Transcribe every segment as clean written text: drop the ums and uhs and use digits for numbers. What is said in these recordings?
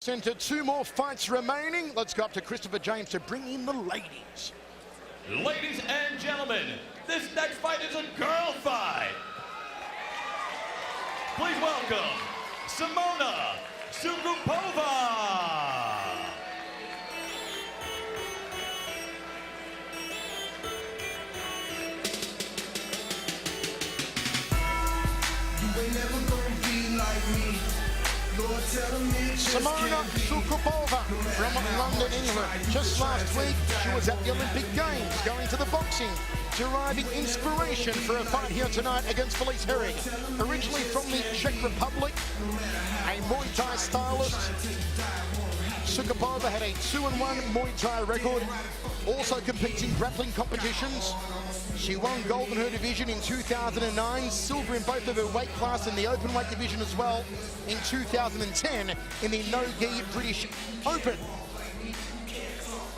Into two more fights remaining. Let's go up to Christopher James to bring in the ladies. Ladies and gentlemen, this next fight is a girl fight. Please welcome Simona Sukupova. You ain't never gonna be like me. Simona Sukupova from London, England. Just last week, she was at the Olympic Games, going to the boxing, deriving inspiration for a fight here tonight against Felice Herrig. Originally from the Czech Republic, a Muay Thai stylist, Sukupova had a 2-1 Muay Thai record, also competes in grappling competitions. She won gold in her division in 2009, silver in both of her weight class in the open weight division as well in 2010 in the no-gi British Open.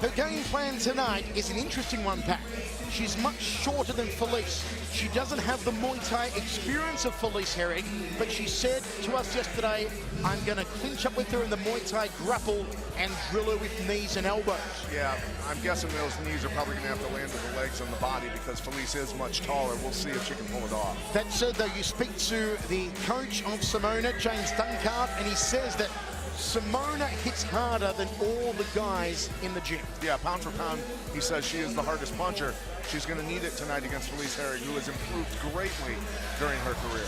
Her game plan tonight is an interesting one, Pat. She's much shorter than Felice. She doesn't have the Muay Thai experience of Felice Herrig, but she said to us yesterday, I'm going to clinch up with her in the Muay Thai grapple and drill her with knees and elbows. Yeah, I'm guessing those knees are probably going to have to land with the legs on the body because Felice is much taller. We'll see if she can pull it off. That said, though, you speak to the coach of Simona, James Duncart, and he says that Simona hits harder than all the guys in the gym. Yeah, pound for pound, he says she is the hardest puncher. She's going to need it tonight against Felice Herrig, who has improved greatly during her career.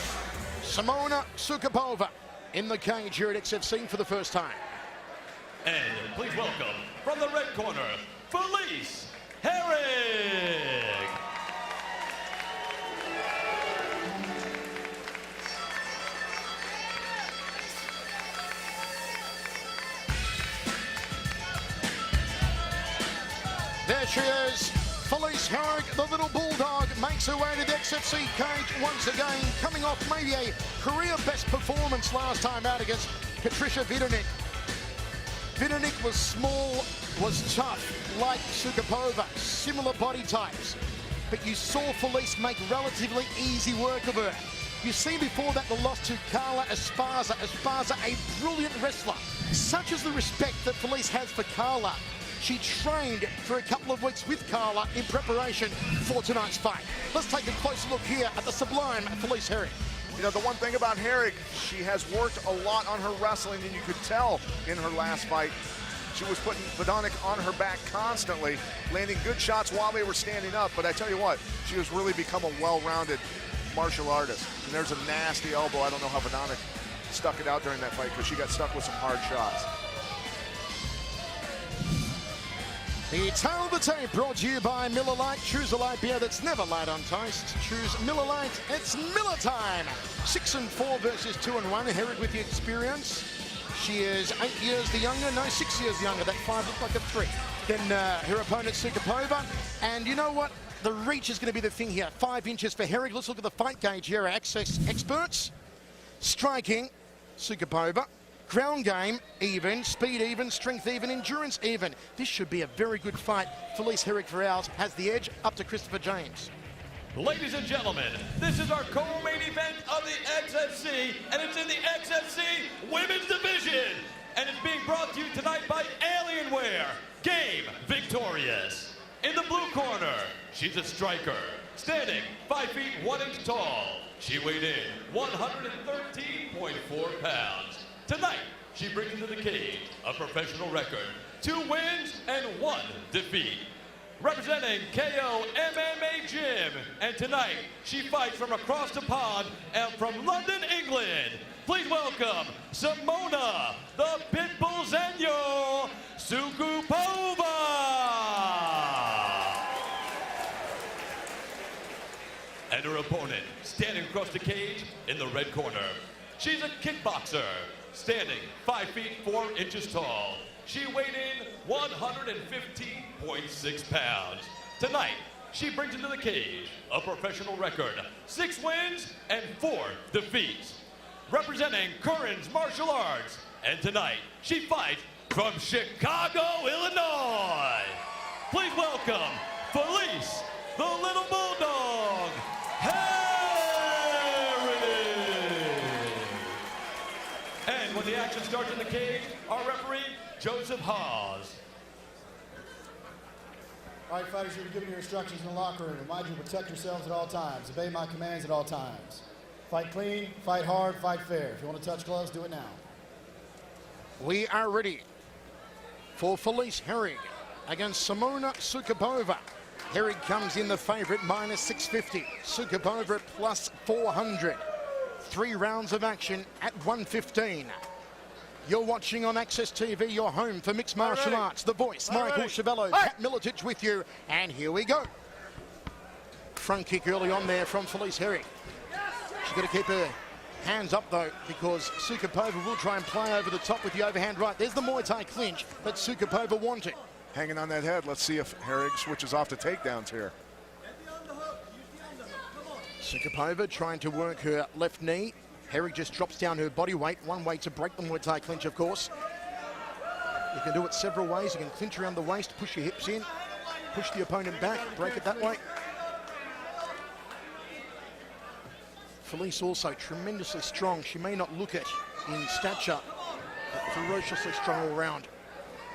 Simona Sukupova in the cage here at XFC for the first time. And please welcome, from the red corner, Felice Herrig. There she is, Felice Herrig, the little bulldog, makes her way to the XFC cage once again, coming off maybe a career best performance last time out against Patricia Vidonik. Vidonik was small, was tough, like Sukupova, similar body types. But you saw Felice make relatively easy work of her. You've seen before that the loss to Carla Esparza. Esparza, a brilliant wrestler. Such is the respect that Felice has for Carla. She trained for a couple of weeks with Carla in preparation for tonight's fight. Let's take a closer look here at the sublime Felice Herrig. You know, the one thing about Herrig, she has worked a lot on her wrestling, and you could tell in her last fight, she was putting Vidonik on her back constantly, landing good shots while they were standing up. But I tell you what, she has really become a well-rounded martial artist. And there's a nasty elbow. I don't know how Vidonik stuck it out during that fight because she got stuck with some hard shots. The tail of the tape brought to you by Miller Lite. Choose a light beer that's never light on taste. Choose Miller Lite. It's Miller time. 6-4 versus 2-1. Herrig with the experience. She is 8 years the younger. No, 6 years younger. That 5 looked like a 3. Then her opponent, Sukupova. And you know what? The reach is going to be the thing here. 5 inches for Herrig. Let's look at the fight gauge here. Our access experts. Striking, Sukupova. Ground game, even. Speed, even. Strength, even. Endurance, even. This should be a very good fight. Felice Herrig for ours has the edge. Up to Christopher James. Ladies and gentlemen, this is our co-main event of the XFC, and it's in the XFC Women's Division. And it's being brought to you tonight by Alienware. Game victorious. In the blue corner, she's a striker, standing 5 feet 1 inch tall. She weighed in 113.4 pounds. Tonight, she brings into the cage a professional record, 2 wins and 1 defeat. Representing KO MMA Gym, and tonight she fights from across the pond and from London, England. Please welcome Simona, the Pitbull Zenyo Sukupova. And her opponent, standing across the cage in the red corner. She's a kickboxer, standing 5 feet 4 inches tall. She weighed in 115.6 pounds. Tonight, she brings into the cage a professional record, 6 wins and 4 defeats. Representing Curran's Martial Arts, and tonight, she fights from Chicago, Illinois. Please welcome Felice, the Little Bulldog, Herrig. And when the action starts in the cage, our referee, Joseph Hawes. All right, fighters, you're giving your instructions in the locker room. Remind you to protect yourselves at all times. Obey my commands at all times. Fight clean, fight hard, fight fair. If you want to touch gloves, do it now. We are ready for Felice Herrig against Simona Sukapova. Herrig comes in the favourite, minus 650. Sukapova at plus 400. 3 rounds of action at 115. You're watching on Access TV, your home for mixed martial arts. The voice, Michael Chavello, Pat Miletich with you. And here we go. Front kick early on there from Felice Herrig. She's got to keep her hands up though, because Sukapova will try and play over the top with the overhand right. There's the Muay Thai clinch that Sukapova wanted. Hanging on that head. Let's see if Herrig switches off to takedowns here. Sukapova trying to work her left knee. Herrig just drops down her body weight. One way to break the Muay Thai clinch, of course. You can do it several ways. You can clinch around the waist, push your hips in, push the opponent back, break it that way. Felice also tremendously strong. She may not look it in stature, but ferociously strong all round.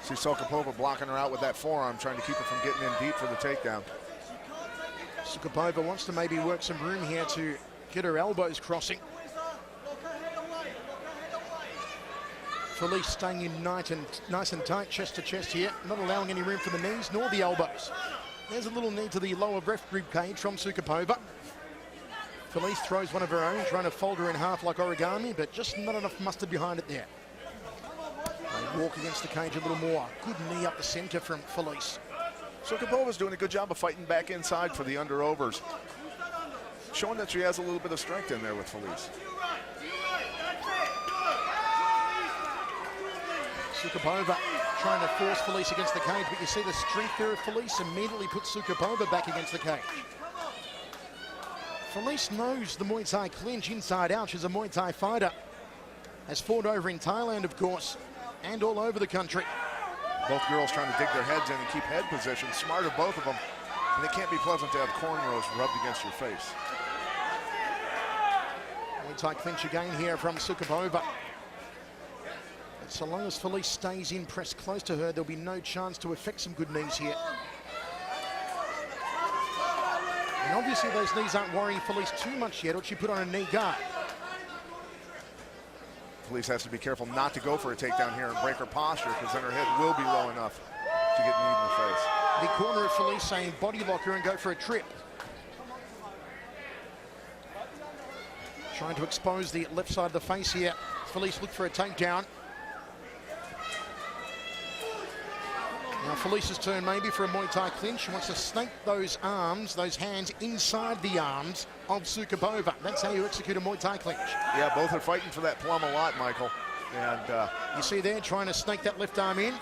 See Sukapova blocking her out with that forearm, trying to keep her from getting in deep for the takedown. Sukapova wants to maybe work some room here to get her elbows crossing. Felice staying in nice and tight, chest to chest here, not allowing any room for the knees nor the elbows. There's a little knee to the lower left rib cage from Sukapova. Felice throws one of her own, trying to fold her in half like origami, but just not enough mustard behind it there. They walk against the cage a little more. Good knee up the center from Felice. Sukapova's doing a good job of fighting back inside for the under-overs. Showing that she has a little bit of strength in there with Felice. Sukapova trying to force Felice against the cage, but you see the strength there of Felice immediately puts Sukapova back against the cage. Felice knows the Muay Thai clinch inside out. She's a Muay Thai fighter. Has fought over in Thailand, of course, and all over the country. Both girls trying to dig their heads in and keep head position. Smart of both of them. And it can't be pleasant to have cornrows rubbed against your face. Muay Thai clinch again here from Sukapova. But so long as Felice stays in, pressed close to her, there'll be no chance to affect some good knees here. And obviously those knees aren't worrying Felice too much yet, or she put on a knee guard. Felice has to be careful not to go for a takedown here and break her posture, because then her head will be low enough to get kneed in the face. The corner of Felice saying body lock her and go for a trip. Trying to expose the left side of the face here. Felice looked for a takedown. Now Felice's turn maybe for a Muay Thai clinch. She wants to snake those arms, those hands inside the arms of Sukapova. That's how you execute a Muay Thai clinch. Yeah, both are fighting for that plum a lot, Michael. And you see there, trying to snake that left arm in.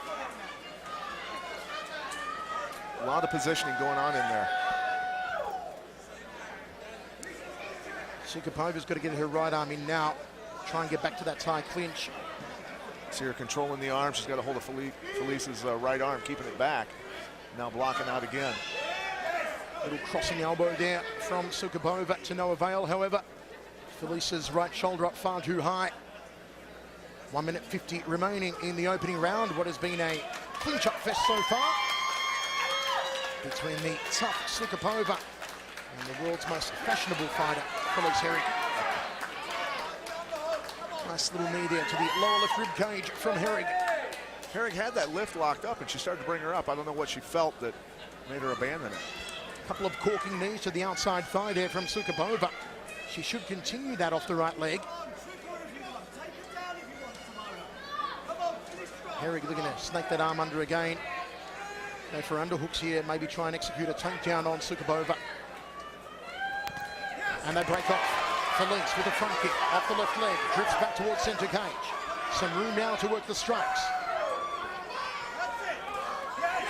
A lot of positioning going on in there. Sukapova's got to get her right arm in now. Try and get back to that Thai clinch. See her controlling the arm. She's got a hold of Felice's right arm, keeping it back. Now blocking out again. Little crossing elbow there from Sukapova to no avail, however. Felice's right shoulder up far too high. 1 minute 50 remaining in the opening round. What has been a clinch-up fest so far between the tough Sukapova and the world's most fashionable fighter, Felice Herrig. Nice little knee there to the lower left rib cage from Herrig. Herrig had that lift locked up, and she started to bring her up. I don't know what she felt that made her abandon it. Couple of corking knees to the outside thigh there from Sukapova. She should continue that off the right leg. Herrig looking to snake that arm under again. Go for underhooks here, maybe try and execute a takedown on Sukapova. And they break off. Felice with a front kick off the left leg, drifts back towards centre cage. Some room now to work the strikes.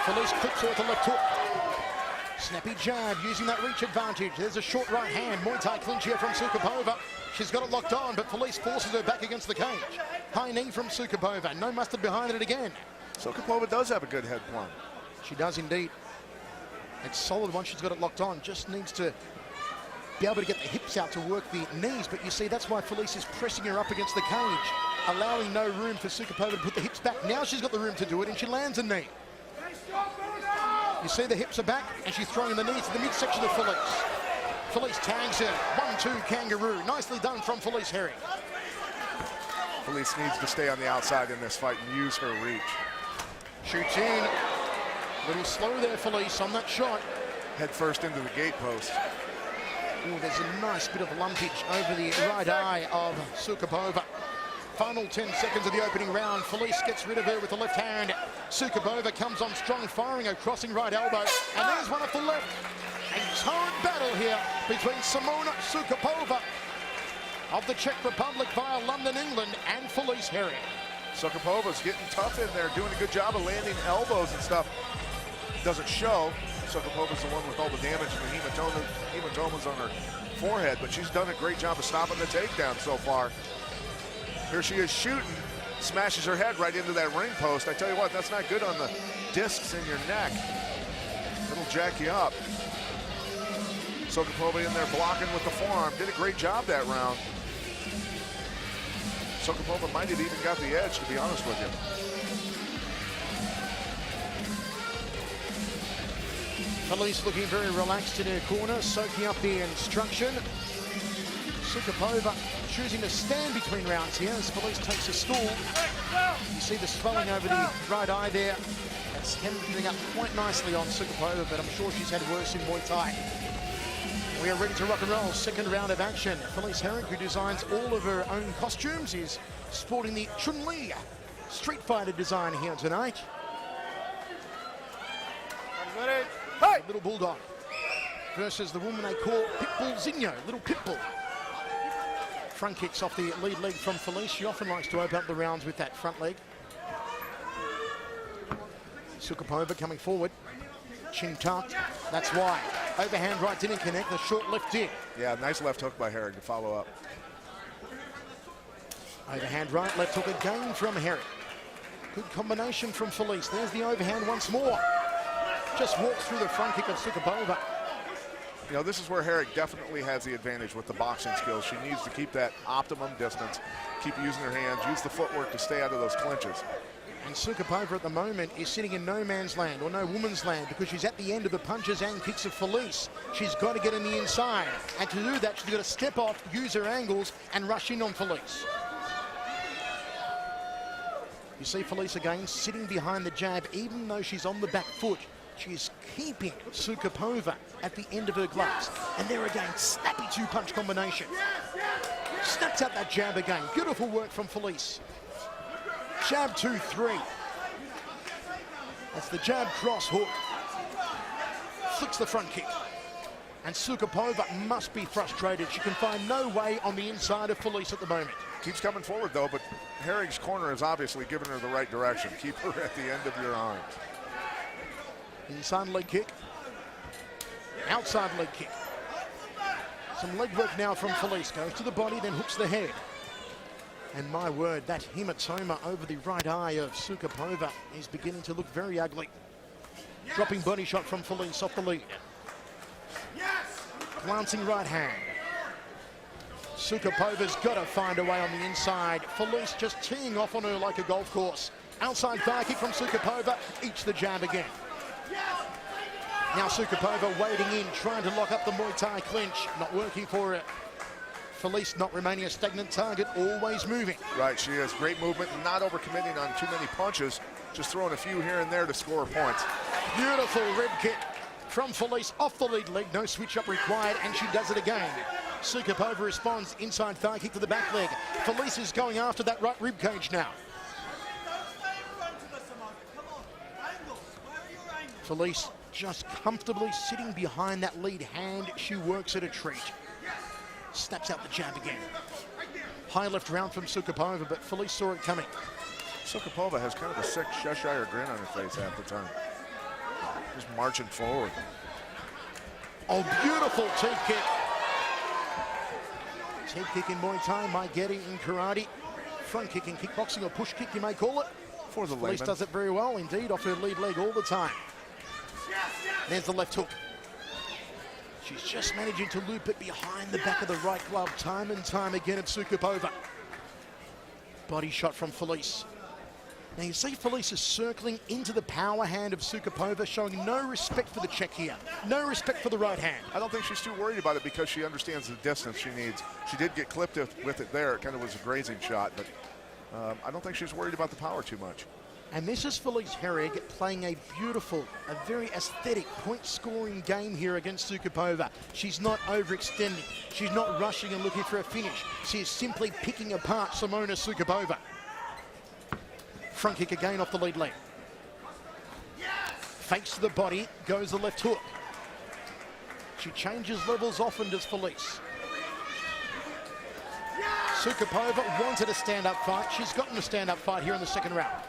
Felice clips her with the left hook. Snappy jab, using that reach advantage. There's a short right hand, Muay Thai clinch here from Sukapova. She's got it locked on, but Felice forces her back against the cage. High knee from Sukapova, no mustard behind it again. Sukapova does have a good head plumb. She does indeed. It's solid once she's got it locked on, just needs to be able to get the hips out to work the knees, but you see that's why Felice is pressing her up against the cage, allowing no room for Sukapova to put the hips back. Now she's got the room to do it, and she lands a knee. You see the hips are back, and she's throwing the knees to the midsection of Felice. Felice tags her, 1-2 kangaroo. Nicely done from Felice Herrig. Felice needs to stay on the outside in this fight and use her reach. Shoots in. A little slow there, Felice, on that shot. Head first into the gate post. Oh, there's a nice bit of lumpage over the right eye of Sukapova. Final 10 seconds of the opening round. Felice gets rid of her with the left hand. Sukapova comes on strong, firing a crossing right elbow. And there's one off the left. A torrid battle here between Simona Sukapova of the Czech Republic via London, England, and Felice Herrig. Sukapova's getting tough in there, doing a good job of landing elbows and stuff. Doesn't show. Sukapova's the one with all the damage and the hematomas on her forehead, but she's done a great job of stopping the takedown so far. Here she is shooting, smashes her head right into that ring post. I tell you what, that's not good on the discs in your neck. It'll jack you up. Sukapova in there blocking with the forearm. Did a great job that round. Sukapova might have even got the edge, to be honest with you. Felice looking very relaxed in her corner, soaking up the instruction. Sukapova choosing to stand between rounds here as Felice takes a stool. You see the swelling over the right eye there. That's hemming up quite nicely on Sukapova, but I'm sure she's had worse in Muay Thai. We are ready to rock and roll. Second round of action. Felice Herrig, who designs all of her own costumes, is sporting the Chun-Li Street Fighter design here tonight. Hey! Little Bulldog versus the woman they call Pitbull Zinho, Little Pitbull. Front kicks off the lead leg from Felice. She often likes to open up the rounds with that front leg. Sukapova coming forward. Chin tucked. That's why. Overhand right didn't connect. The short left did. Yeah, nice left hook by Herrig to follow up. Overhand right, left hook again from Herrig. Good combination from Felice. There's the overhand once more. Just walks through the front kick of Sukapova. You know, this is where Herrig definitely has the advantage with the boxing skills. She needs to keep that optimum distance, keep using her hands, use the footwork to stay out of those clinches. And Sukapova at the moment is sitting in no man's land or no woman's land because she's at the end of the punches and kicks of Felice. She's got to get in the inside. And to do that, she's got to step off, use her angles, and rush in on Felice. You see Felice again sitting behind the jab, even though she's on the back foot. She's keeping Sukapova at the end of her gloves. And there again, snappy two-punch combination. Snaps out that jab again. Beautiful work from Felice. Jab 2-3. That's the jab cross hook. Flicks the front kick. And Sukapova must be frustrated. She can find no way on the inside of Felice at the moment. Keeps coming forward though, but Herrig's corner has obviously given her the right direction. Keep her at the end of your arms. Inside leg kick. Outside leg kick. Some leg work now from Felice. Goes to the body, then hooks the head. And my word, that hematoma over the right eye of Sukapova is beginning to look very ugly. Dropping body shot from Felice off the lead. Glancing right hand. Sukapova's got to find a way on the inside. Felice just teeing off on her like a golf course. Outside thigh kick from Sukapova. Eats the jab again. Now Sukapova wading in, trying to lock up the Muay Thai clinch. Not working for her. Felice not remaining a stagnant target, always moving. Right, she has great movement, not overcommitting on too many punches, just throwing a few here and there to score points. Beautiful rib kick from Felice off the lead leg, no switch up required, and she does it again. Sukapova responds, inside thigh kick to the back leg. Felice is going after that right rib cage now. Felice just comfortably sitting behind that lead hand. She works at a treat. Snaps out the jab again. High left round from Sukapova, but Felice saw it coming. Sukapova has kind of a sick Cheshire grin on her face half the time. Just marching forward. Oh, beautiful teep kick. Teep kick in Muay Thai, Mai Gedi in karate. Front kick in kickboxing, or push kick you may call it. For the Felice does it very well indeed, off her lead leg all the time. There's the left hook. She's just managing to loop it behind the back of the right glove time and time again at Sukapova. Body shot from Felice. Now you see Felice is circling into the power hand of Sukapova, showing no respect for the check here. No respect for the right hand. I don't think she's too worried about it because she understands the distance she needs. She did get clipped with it there. It kind of was a grazing shot, but I don't think she's worried about the power too much. And this is Felice Herrig playing a beautiful, a very aesthetic point-scoring game here against Sukapova. She's not overextending. She's not rushing and looking for a finish. She is simply picking apart Simona Sukapova. Front kick again off the lead leg. Fakes to the body, goes the left hook. She changes levels often, does Felice. Sukapova wanted a stand-up fight. She's gotten a stand-up fight here in the second round.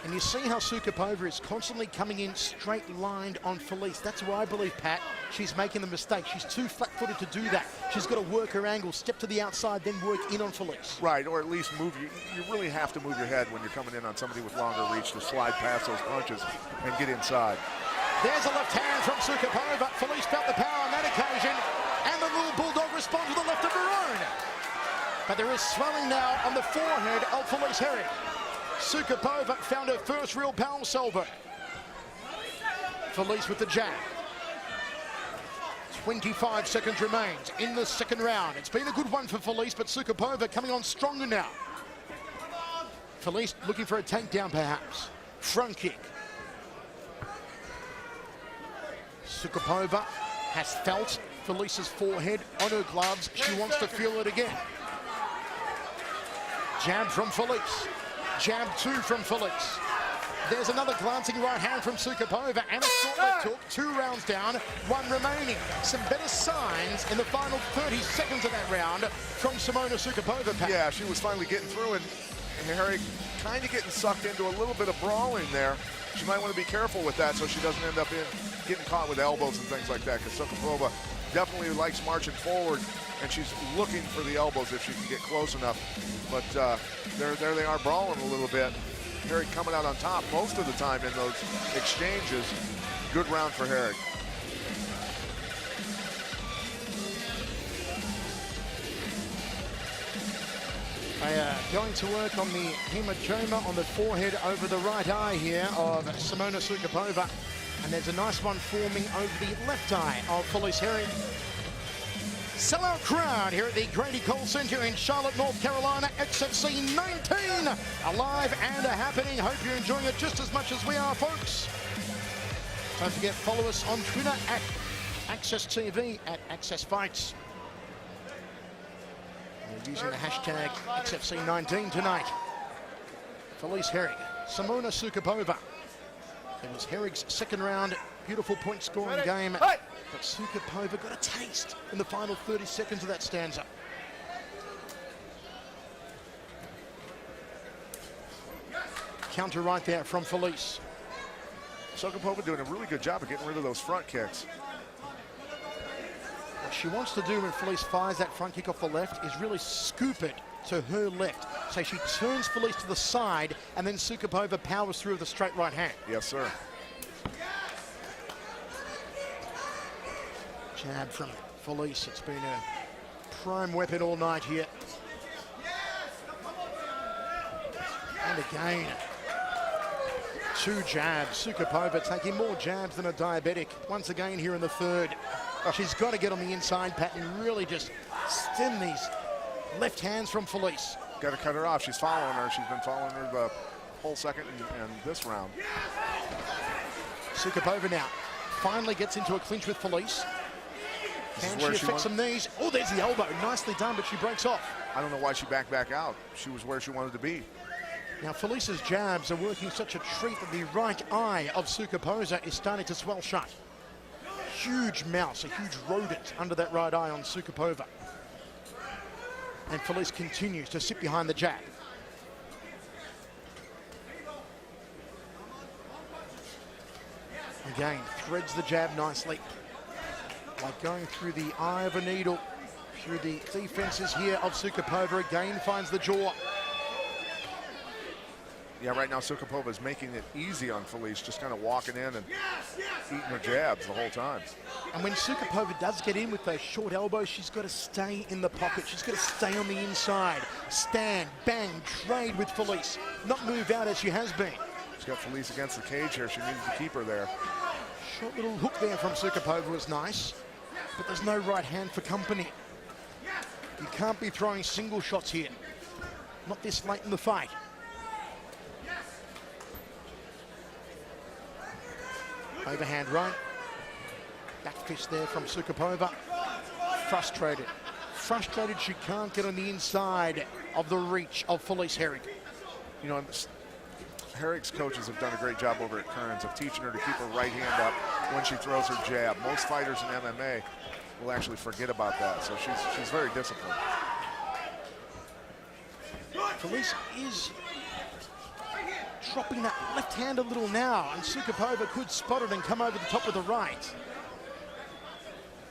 And you see how Sukapova is constantly coming in straight-lined on Felice. That's why I believe, Pat, she's making the mistake. She's too flat-footed to do that. She's got to work her angle, step to the outside, then work in on Felice. Right, or at least move. You really have to move your head when you're coming in on somebody with longer reach to slide past those punches and get inside. There's a left hand from Sukapova. Felice felt the power on that occasion, and the little bulldog responds with the left of her own. But there is swelling now on the forehead of Felice Herrig. Sukapova found her first real power salvo. Felice with the jab. 25 seconds remains in the second round. It's been a good one for Felice, but Sukapova coming on stronger now. Felice looking for a takedown perhaps. Front kick. Sukapova has felt Felice's forehead on her gloves. She wants to feel it again. Jab from Felice. Jab two from Felice. There's another glancing right hand from Sukapova and a short left hook. 2 rounds down, 1 remaining. Some better signs in the final 30 seconds of that round from Simona Sukapova. Pat. Yeah, she was finally getting through, and Herrig kind of getting sucked into a little bit of brawling there. She might want to be careful with that so she doesn't end up getting caught with elbows and things like that, because Sukapova definitely likes marching forward, and she's looking for the elbows if she can get close enough. But there they are brawling a little bit. Herrig coming out on top most of the time in those exchanges. Good round for Herrig. They are going to work on the hematoma on the forehead over the right eye here of Simona Sukapova. And there's a nice one forming over the left eye of Felice Herrig. Sellout crowd here at the Grady Cole Center in Charlotte, North Carolina. XFC 19, alive and happening. Hope you're enjoying it just as much as we are, folks. Don't forget, follow us on Twitter at Access TV, at Access Fights. We're using the hashtag XFC 19 tonight. Felice Herrig, Simona Sukapova. It was Herrig's second round, beautiful point scoring game. But Sukapova got a taste in the final 30 seconds of that stanza. Counter right there from Felice. Sukapova doing a really good job of getting rid of those front kicks. What she wants to do when Felice fires that front kick off the left is really scoop it to her left. So she turns Felice to the side, and then Sukapova powers through with a straight right hand. Yes, sir. Jab from Felice. It's been a prime weapon all night here. And again, 2 jabs. Sukapova taking more jabs than a diabetic. Once again here in the third. She's got to get on the inside, Pat, and really just stem these left hands from Felice. Got to cut her off. She's following her. She's been following her the whole second and this round. Sukapova now finally gets into a clinch with Felice. Can she affect some knees? Oh, there's the elbow. Nicely done, but she breaks off. I don't know why she backed back out. She was where she wanted to be. Now, Felice's jabs are working such a treat that the right eye of Sukapova is starting to swell shut. Huge mouse, a huge rodent under that right eye on Sukapova. And Felice continues to sit behind the jab. Again, threads the jab nicely. Like going through the eye of a needle, through the defenses here of Sukapova. Again finds the jaw. Yeah, right now Sukapova is making it easy on Felice, just kind of walking in and eating her jabs the whole time. And when Sukapova does get in with those short elbows, she's got to stay in the pocket. She's got to stay on the inside. Stand, bang, trade with Felice. Not move out as she has been. She's got Felice against the cage here. She needs to keep her there. Short little hook there from Sukapova was nice, but there's no right hand for company. You can't be throwing single shots here. Not this late in the fight. Overhand right. Back fist there from Sukapova. Frustrated. Frustrated she can't get on the inside of the reach of Felice Herrig. You know, Herrig's coaches have done a great job over at Kearns of teaching her to keep her right hand up when she throws her jab. Most fighters in MMA will actually forget about that, so she's very disciplined. Felice is dropping that left hand a little now, and Sukapova could spot it and come over the top of the right.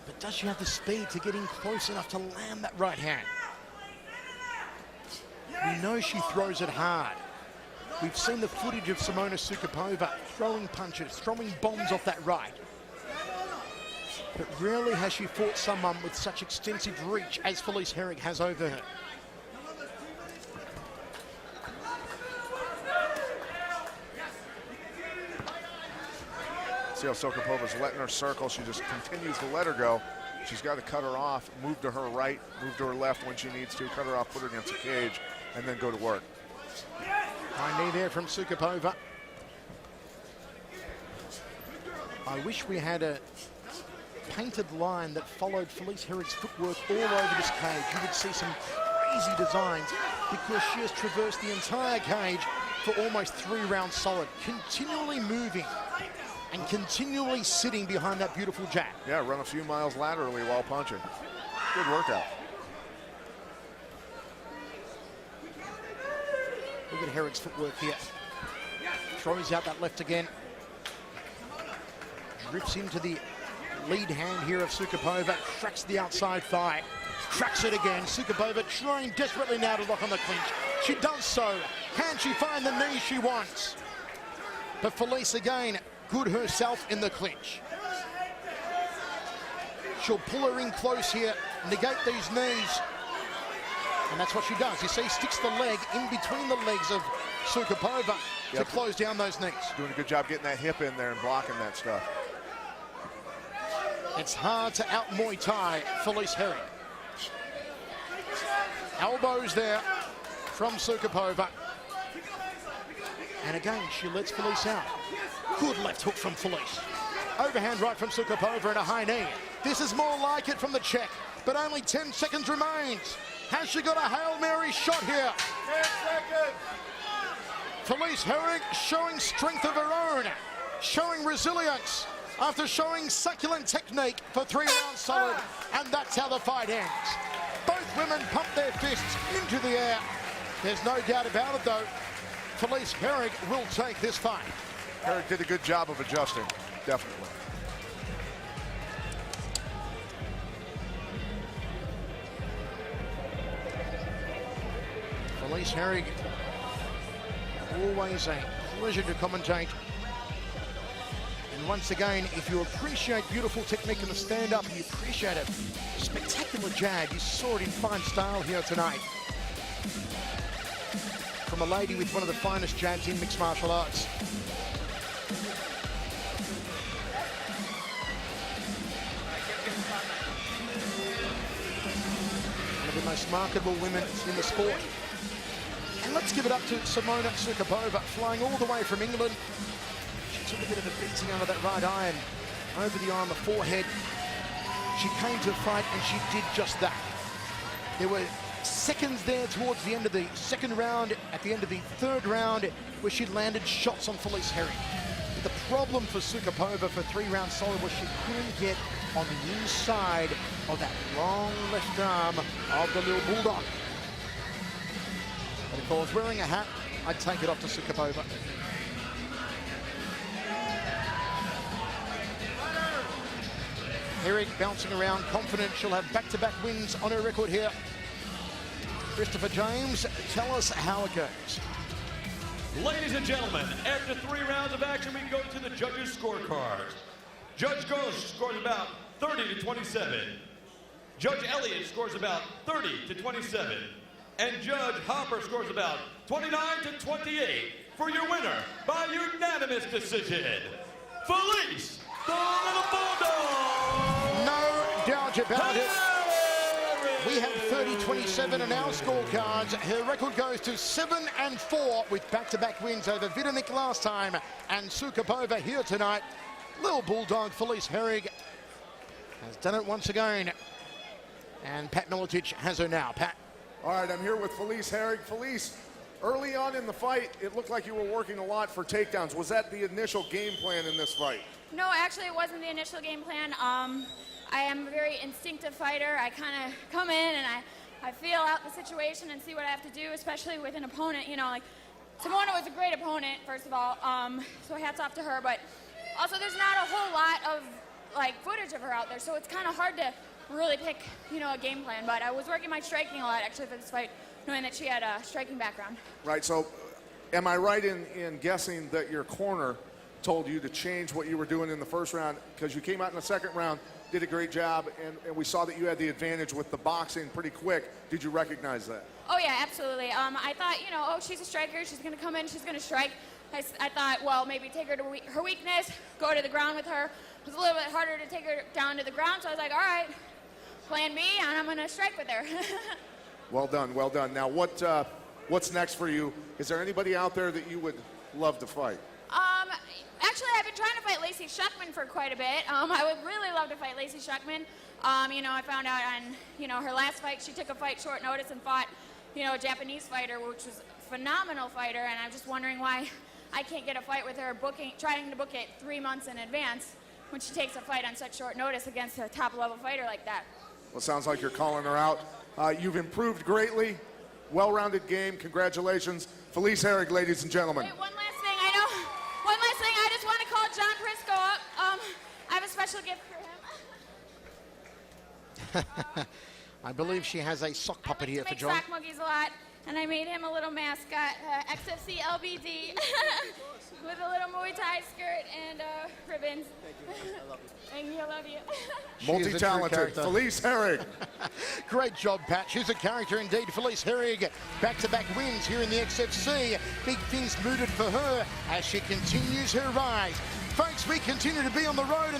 But does she have the speed to get in close enough to land that right hand? We know she throws it hard. We've seen the footage of Simona Sukapova throwing punches, throwing bombs off that right. But rarely has she fought someone with such extensive reach as Felice Herrig has over her. See how Sukapova's letting her circle. She just continues to let her go. She's got to cut her off, move to her right, move to her left when she needs to, cut her off, put her against the cage, and then go to work. High knee there from Sukapova. I wish we had a painted line that followed Felice Herrig's footwork all over this cage. You would see some crazy designs because she has traversed the entire cage for almost 3 rounds solid, continually moving and continually sitting behind that beautiful jab. Yeah, run a few miles laterally while punching. Good workout. Look at Herrig's footwork here. Throws out that left again. Drifts into the lead hand here of Sukapova. Tracks the outside thigh. Tracks it again. Sukapova trying desperately now to lock on the clinch. She does so. Can she find the knee she wants? But Felice again, good herself in the clinch. She'll pull her in close here, negate these knees. And that's what she does. You see, sticks the leg in between the legs of Sukapova to close down those knees. Doing a good job getting that hip in there and blocking that stuff. It's hard to out Muay Thai Felice Herrig. Elbows there from Sukapova. And again, she lets Felice out. Good left hook from Felice. Overhand right from Sukapova and a high knee. This is more like it from the Czech, but only 10 seconds remains. Has she got a Hail Mary shot here? 10 seconds. Felice Herrig showing strength of her own, showing resilience after showing succulent technique for 3 rounds solid, and that's how the fight ends. Both women pump their fists into the air. There's no doubt about it, though. Felice Herrig will take this fight. Herrig did a good job of adjusting, definitely. Felice Herrig, always a pleasure to commentate. And once again, if you appreciate beautiful technique in the stand-up, and you appreciate a spectacular jab, you saw it in fine style here tonight. From a lady with one of the finest jabs in mixed martial arts. One of the most marketable women in the sport. And let's give it up to Simona Sukapova, flying all the way from England. She took a bit of a beating under that right eye and over the eye on the forehead. She came to fight and she did just that. There were seconds there towards the end of the second round, at the end of the third round, where she landed shots on Felice Herrig. But the problem for Sukapova for 3 rounds solid was she couldn't get on the inside of that long left arm of the little bulldog. But if I was wearing a hat, I'd take it off to Sukapova. Herrig bouncing around, confident she'll have back-to-back wins on her record here. Christopher James, tell us how it goes. Ladies and gentlemen, after 3 rounds of action, we go to the judges' scorecards. Judge Ghost scores about 30 to 27. Judge Elliott scores about 30 to 27. And Judge Hopper scores about 29 to 28 for your winner by unanimous decision, Felice the Little Bulldog! No doubt about it. We have 30-27 in our scorecards. Her record goes to 7-4 with back-to-back wins over Vidanik last time and Sukapova here tonight. Little Bulldog Felice Herrig has done it once again. And Pat Miletich has her now. Pat. All right, I'm here with Felice Herrig. Felice, early on in the fight, it looked like you were working a lot for takedowns. Was that the initial game plan in this fight? No, actually it wasn't the initial game plan. I am a very instinctive fighter. I kind of come in and I feel out the situation and see what I have to do, especially with an opponent. You know, like Simona was a great opponent, first of all, so hats off to her. But also there's not a whole lot of like footage of her out there, so it's kind of hard to really pick, you know, a game plan. But I was working my striking a lot actually for this fight, knowing that she had a striking background. Right, so am I right in guessing that your corner told you to change what you were doing in the first round, because you came out in the second round, did a great job, and we saw that you had the advantage with the boxing pretty quick. Did you recognize that? Oh yeah, absolutely. I thought, you know, oh, she's a striker, she's gonna come in, she's gonna strike. I thought, well, maybe take her to her weakness, go to the ground with her. It was a little bit harder to take her down to the ground, so I was like, all right, plan B, and I'm gonna strike with her. Well done, well done. Now, what's next for you? Is there anybody out there that you would love to fight? Actually, I've been trying to fight Lacey Shuckman for quite a bit. I would really love to fight Lacey Shuckman. You know, I found out on, you know, her last fight, she took a fight short notice and fought, you know, a Japanese fighter, which was a phenomenal fighter, and I'm just wondering why I can't get a fight with her trying to book it 3 months in advance when she takes a fight on such short notice against a top-level fighter like that. Well, it sounds like you're calling her out. You've improved greatly. Well-rounded game. Congratulations. Felice Herrig, ladies and gentlemen. Wait, one last thing. I just want to call John Prisco up. I have a special gift for him. I believe she has a sock puppet here for John. I like to make sock muggies a lot, and I made him a little mascot, XFC LBD, with a little Muay Thai skirt and ribbons. Thank you. I love you. Thank you. I love you. Multi-talented Felice Herrig. Great job, Pat. She's a character indeed. Felice Herrig, back-to-back wins here in the XFC. Big things mooted for her as she continues her rise. Folks, we continue to be on the road.